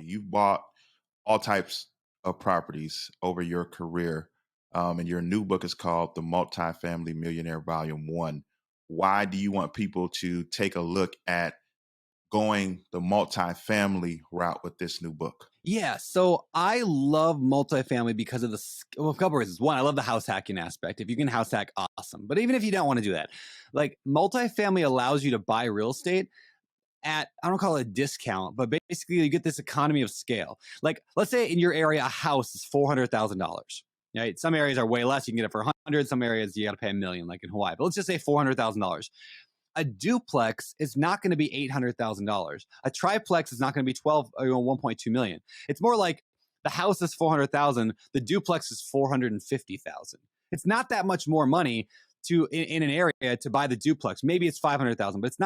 You've bought all types of properties over your career, and your new book is called The Multifamily Millionaire Volume 1. Why do you want people to take a look at going the multifamily route with this new book? Yeah, so I love multifamily because of a couple reasons. One, I love the house hacking aspect. If you can house hack, awesome. But even if you don't want to do that, like multifamily allows you to buy real estate at, I don't call it a discount, but basically you get this economy of scale. Like, let's say in your area, a house is $400,000. Right? Some areas are way less. You can get it for 100. Some areas you got to pay $1 million, like in Hawaii. But let's just say $400,000. A duplex is not going to be $800,000. A triplex is not going to be 1.2 million. It's more like the house is 400,000, the duplex is 450,000. It's not that much more money in an area to buy the duplex. Maybe it's 500,000, but it's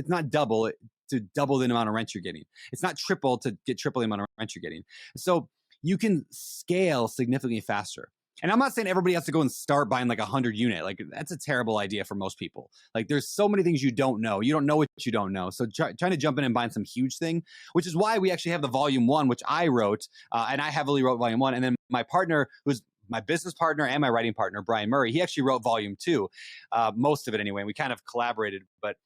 not double to double the amount of rent you're getting. It's not triple to get triple the amount of rent you're getting. So you can scale significantly faster. And I'm not saying everybody has to go and start buying like 100 unit. Like that's a terrible idea for most people. Like there's so many things you don't know. You don't know what you don't know. So trying to jump in and buying some huge thing, which is why we actually have the volume 1, which I wrote, and I heavily wrote volume 1. And then my partner, who's my business partner and my writing partner, Brian Murray, he actually wrote volume 2, most of it anyway. We kind of collaborated, but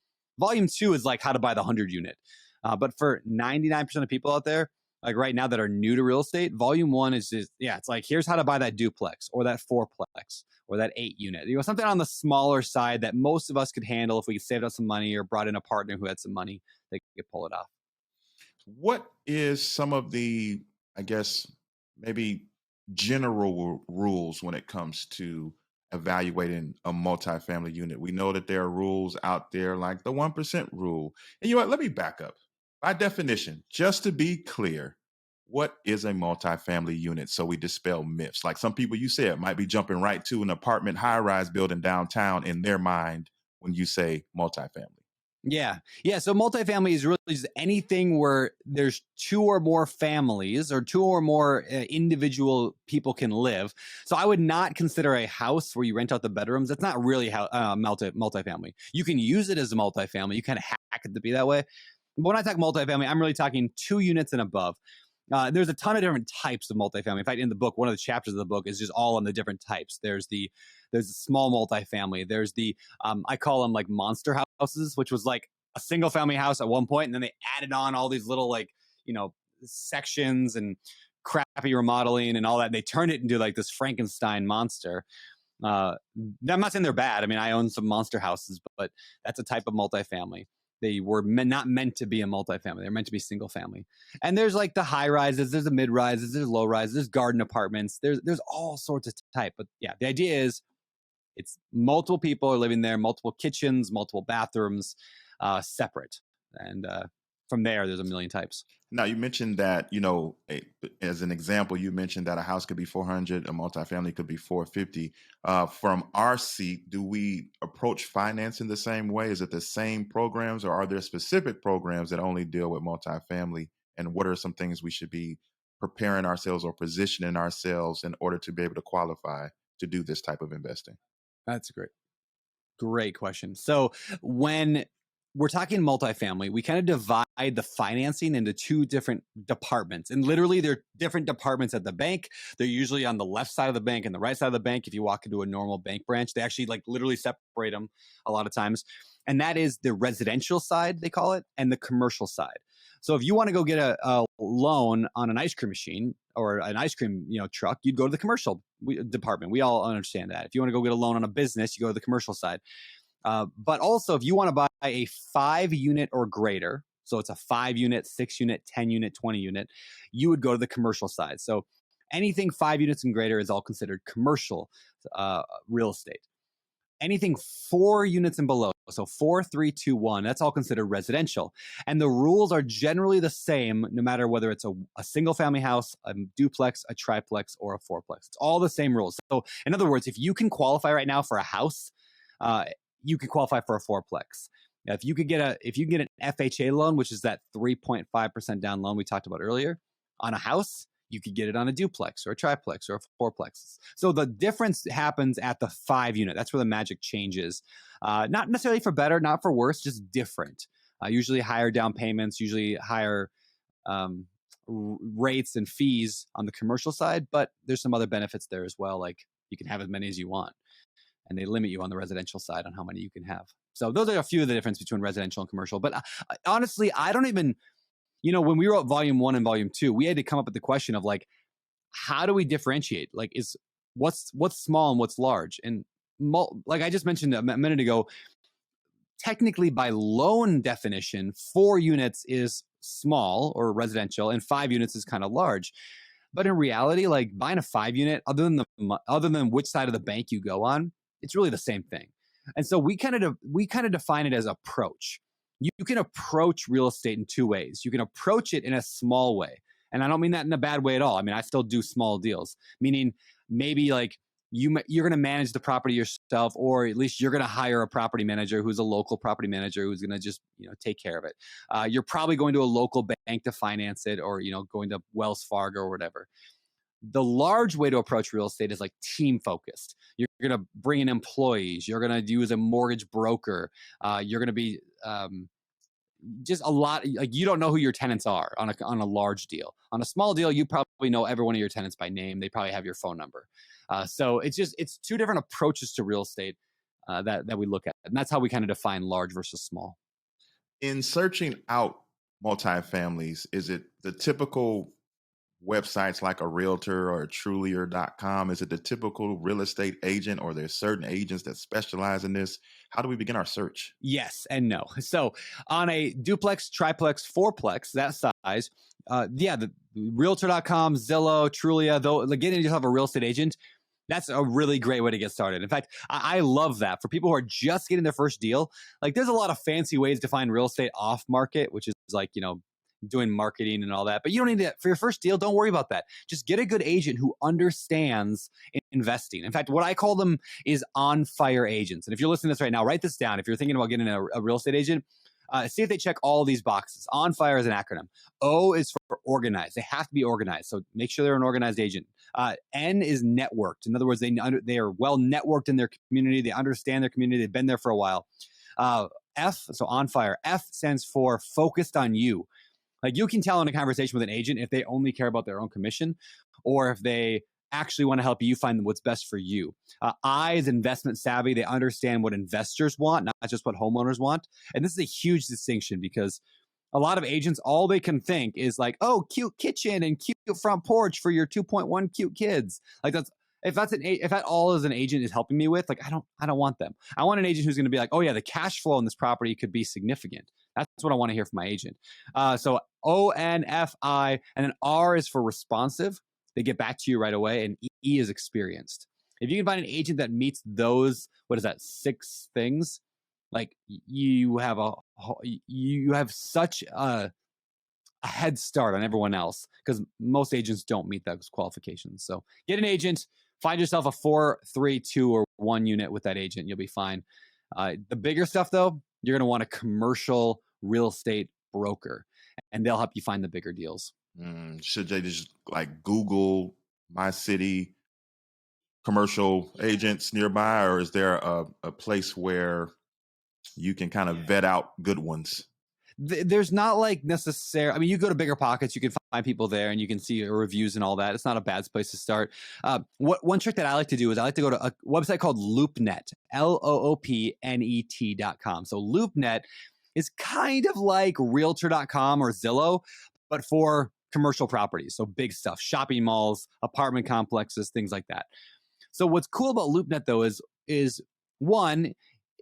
volume 2 is like how to buy the 100 unit. But for 99% of people out there, like right now that are new to real estate, volume 1 is just, it's like, here's how to buy that duplex or that fourplex or that 8 unit, something on the smaller side that most of us could handle if we saved up some money or brought in a partner who had some money that could pull it off. What is some of the, I guess, maybe general rules when it comes to evaluating a multifamily unit? We know that there are rules out there like the 1% rule. And you know what? Let me back up. By definition, just to be clear, what is a multifamily unit? So we dispel myths. Like some people you said might be jumping right to an apartment high-rise building downtown in their mind when you say multifamily. Yeah. So multifamily is really just anything where there's 2 or more families or 2 or more individual people can live. So I would not consider a house where you rent out the bedrooms. That's not really how multifamily. You can use it as a multifamily. You kind of hack it to be that way. But when I talk multifamily, I'm really talking 2 units and above. There's a ton of different types of multifamily. In fact, in the book, one of the chapters of the book is just all on the different types. There's the small multifamily. There's the I call them like monster houses, which was like a single family house at one point, and then they added on all these little sections and crappy remodeling and all that. And they turned it into like this Frankenstein monster. I'm not saying they're bad. I mean, I own some monster houses, but that's a type of multifamily. They were not meant to be a multifamily. They're meant to be single family. And there's like the high rises, there's the mid rises, there's low rises, there's garden apartments. There's all sorts of type. But yeah, the idea is it's multiple people are living there, multiple kitchens, multiple bathrooms, separate. And from there's a million types. Now, you mentioned that, as an example, you mentioned that a house could be 400, a multifamily could be 450. From our seat, do we approach financing the same way? Is it the same programs, or are there specific programs that only deal with multifamily? And what are some things we should be preparing ourselves or positioning ourselves in order to be able to qualify to do this type of investing? That's a great question. So when we're talking multifamily, we kind of divide the financing into 2 different departments. And literally, they're different departments at the bank. They're usually on the left side of the bank and the right side of the bank. If you walk into a normal bank branch, they actually like literally separate them a lot of times. And that is the residential side, they call it, and the commercial side. So if you want to go get a loan on an ice cream machine or an ice cream truck, you'd go to the commercial department. We all understand that. If you want to go get a loan on a business, you go to the commercial side. But also, if you want to buy a 5 unit or greater, so it's a 5 unit, 6 unit, 10 unit, 20 unit, you would go to the commercial side. So anything 5 units and greater is all considered commercial real estate. Anything 4 units and below, so 4, 3, 2, 1, that's all considered residential. And the rules are generally the same, no matter whether it's a single family house, a duplex, a triplex, or a fourplex. It's all the same rules. So in other words, if you can qualify right now for a house, you could qualify for a fourplex. Now, if you get an FHA loan, which is that 3.5% down loan we talked about earlier, on a house, you could get it on a duplex or a triplex or a fourplex. So the difference happens at the 5 unit. That's where the magic changes. Not necessarily for better, not for worse, just different. Usually higher down payments, usually higher um, rates and fees on the commercial side, but there's some other benefits there as well. Like you can have as many as you want, and they limit you on the residential side on how many you can have. So those are a few of the difference between residential and commercial. But honestly, I don't even, when we wrote volume 1 and volume 2, we had to come up with the question of like, how do we differentiate? Like, is what's small and what's large? And like I just mentioned a minute ago, technically by loan definition, 4 units is small or residential and 5 units is kind of large. But in reality, like buying a 5 unit, other than which side of the bank you go on, it's really the same thing. And so we kind of define it as approach. You can approach real estate in 2 ways. You can approach it in a small way. And I don't mean that in a bad way at all. I mean, I still do small deals, meaning maybe like you're going to manage the property yourself, or at least you're going to hire a property manager who's a local property manager who's going to just take care of it. You're probably going to a local bank to finance it, or going to Wells Fargo or whatever. The large way to approach real estate is like team focused. You're going to bring in employees. You're going to use a mortgage broker. You're going to be just a lot. Like you don't know who your tenants are on a large deal. On a small deal, you probably know every one of your tenants by name. They probably have your phone number. So it's 2 different approaches to real estate that we look at, and that's how we kind of define large versus small. In searching out multifamilies, is it the typical websites like a realtor or a trulier.com? Is it the typical real estate agent, or there's certain agents that specialize in this? How do we begin our search? Yes and no. So on a duplex, triplex, fourplex, that size, the realtor.com, Zillow, Trulia, though, getting yourself a real estate agent, that's a really great way to get started. In fact, I love that for people who are just getting their first deal. Like there's a lot of fancy ways to find real estate off market, which is like, doing marketing and all that. But you don't need that for your first deal. Don't worry about that. Just get a good agent who understands investing. In fact, what I call them is on fire agents. And if you're listening to this right now, write this down. If you're thinking about getting a real estate agent, see if they check all these boxes. On fire is an acronym. O is for organized. They have to be organized. So make sure they're an organized agent. N is networked. In other words, they are well networked in their community. They understand their community. They've been there for a while. F, so on fire. F stands for focused on you. Like you can tell in a conversation with an agent if they only care about their own commission, or if they actually want to help you find what's best for you. I is investment savvy. They understand what investors want, not just what homeowners want. And this is a huge distinction because a lot of agents, all they can think is like, oh, cute kitchen and cute front porch for your 2.1 cute kids. Like if that all as an agent is helping me with, like I don't want them. I want an agent who's going to be like, oh yeah, the cash flow in this property could be significant. That's what I want to hear from my agent. So ONFI, and then R is for responsive. They get back to you right away, and E is experienced. If you can find an agent that meets those, 6 things, like you have such a head start on everyone else, because most agents don't meet those qualifications. So get an agent, find yourself a 4, 3, 2, or 1 unit with that agent. You'll be fine. The bigger stuff, though, you're going to want a commercial real estate broker, and they'll help you find the bigger deals. Should they just like Google my city commercial agents nearby, or is there a place where you can kind of vet out good ones? There's not like necessary. I mean, you go to Bigger Pockets, you can find people there, and you can see reviews and all that. It's not a bad place to start. One trick that I like to do is I like to go to a website called LoopNet, LoopNet.com. So LoopNet is kind of like Realtor.com or Zillow, but for commercial properties. So big stuff, shopping malls, apartment complexes, things like that. So what's cool about LoopNet though is one,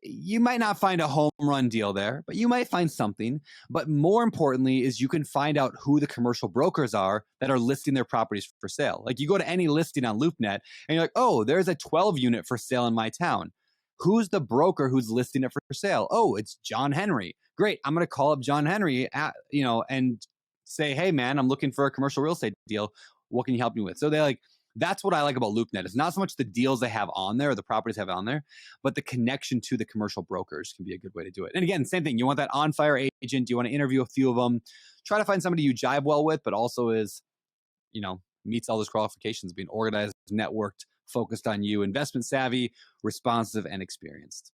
you might not find a home run deal there, but you might find something. But more importantly is you can find out who the commercial brokers are that are listing their properties for sale. Like you go to any listing on LoopNet and you're like, oh, there's a 12 unit for sale in my town. Who's the broker who's listing it for sale? Oh, it's John Henry. Great. I'm going to call up John Henry and say, hey man, I'm looking for a commercial real estate deal. What can you help me with? So that's what I like about LoopNet. It's not so much the deals they have on there or the properties have on there, but the connection to the commercial brokers can be a good way to do it. And again, same thing. You want that on fire agent. You want to interview a few of them. Try to find somebody you jive well with, but also is, meets all those qualifications, being organized, networked, focused on you, investment savvy, responsive, and experienced.